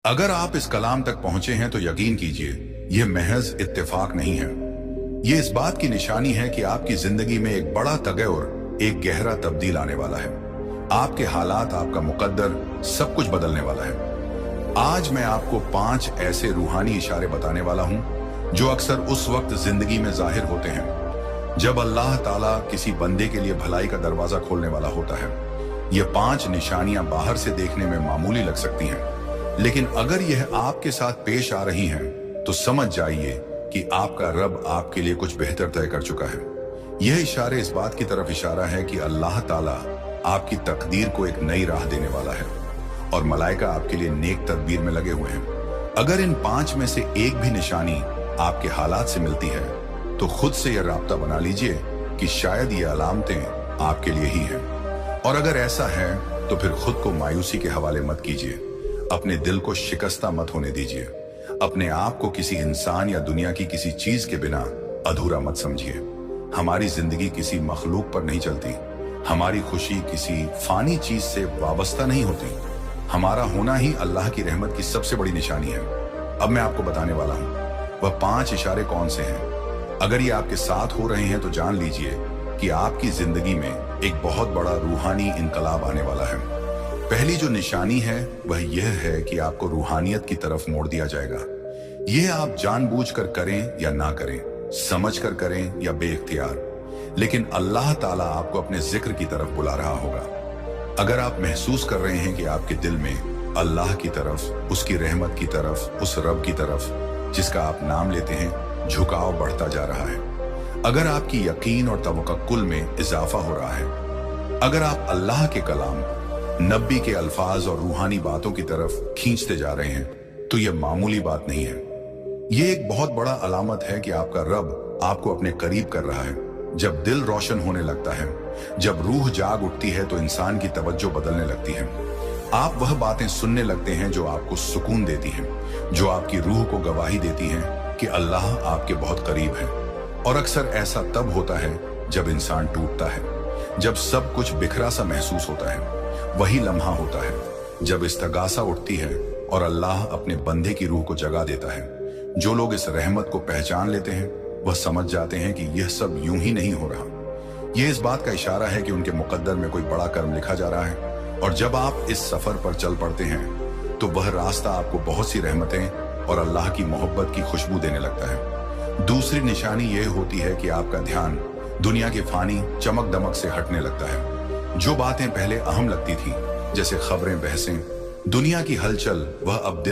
अगर आप इस कलाम तक पहुंचे हैं तो यकीन कीजिए यह महज इत्तेफाक नहीं है। यह इस बात की निशानी है कि आपकी जिंदगी में एक बड़ा तगैर, एक गहरा तब्दील आने वाला है। आपके हालात, आपका मुकद्दर, सब कुछ बदलने वाला है। आज मैं आपको 5 ऐसे रूहानी इशारे बताने वाला हूं जो अक्सर उस वक्त जिंदगी में जाहिर होते हैं जब अल्लाह ताला किसी बंदे के लिए भलाई का दरवाजा खोलने वाला होता है। ये 5 निशानियां बाहर से देखने में मामूली लग सकती हैं, लेकिन अगर यह आपके साथ पेश आ रही हैं तो समझ जाइए कि आपका रब आपके लिए कुछ बेहतर तय कर चुका है। यह इशारे इस बात की तरफ इशारा है कि अल्लाह ताला आपकी तकदीर को एक नई राह देने वाला है और मलाइका आपके लिए नेक तदबीर में लगे हुए हैं। अगर इन 5 में से एक भी निशानी आपके हालात से मिलती है तो खुद से यह राब्ता बना लीजिए कि शायद ये अलामतें आपके लिए ही हैं। और अगर ऐसा है तो फिर खुद को मायूसी के हवाले मत कीजिए, अपने दिल को शिकस्ता मत होने दीजिए, अपने आप को किसी इंसान या दुनिया की किसी चीज के बिना अधूरा मत समझिए। हमारी जिंदगी किसी मखलूक पर नहीं चलती, हमारी खुशी किसी फानी चीज से वाबस्ता नहीं होती। हमारा होना ही अल्लाह की रहमत की सबसे बड़ी निशानी है। अब मैं आपको बताने वाला हूं वह 5 इशारे कौन से हैं। अगर ये आपके साथ हो रहे हैं तो जान लीजिए कि आपकी जिंदगी में एक बहुत बड़ा रूहानी इनकलाब आने वाला है। पहली जो निशानी है वह यह है कि आपको रूहानियत की तरफ मोड़ दिया जाएगा। यह आप जानबूझकर करें या ना करें, समझकर करें या बेइख्तियार, लेकिन अल्लाह ताला आपको अपने जिक्र की तरफ बुला रहा होगा। अगर आप महसूस कर रहे हैं कि आपके दिल में अल्लाह की तरफ, उसकी रहमत की तरफ, उस रब की तरफ जिसका आप नाम लेते हैं, झुकाव बढ़ता जा रहा है, अगर आपकी यकीन और तवक्कुल में इजाफा हो रहा है, अगर आप अल्लाह के कलाम, नबी के अल्फाज और रूहानी बातों की तरफ खींचते जा रहे हैं, तो यह मामूली बात नहीं है। यह एक बहुत बड़ा अलामत है कि आपका रब आपको अपने करीब कर रहा है। जब दिल रोशन होने लगता है, जब रूह जाग उठती है तो इंसान की तवज्जो बदलने लगती है। आप वह बातें सुनने लगते हैं जो आपको सुकून देती हैं, जो आपकी रूह को गवाही देती हैं कि अल्लाह आपके बहुत करीब है। और अक्सर ऐसा तब होता है जब इंसान टूटता है, जब सब कुछ बिखरा सा महसूस होता है। वही लम्हा होता है जब इस्तगासा उठती है और अल्लाह अपने बंदे की रूह को जगा देता है। जो लोग इस रहमत को पहचान लेते हैं वह समझ जाते हैं कि यह सब यूं ही नहीं हो रहा। यह इस बात का इशारा है कि उनके मुकद्दर में कोई बड़ा कर्म लिखा जा रहा है। और जब आप इस सफर पर चल पड़ते हैं तो वह रास्ता आपको बहुत सी रहमतें और अल्लाह की मोहब्बत की खुशबू देने लगता है। दूसरी निशानी यह होती है कि आपका ध्यान दुनिया के फानी चमक दमक से हटने लगता है। जो बातें पहले अहम लगती थी, जैसे खबरें, बहसें, दुनिया की हलचल, वह अब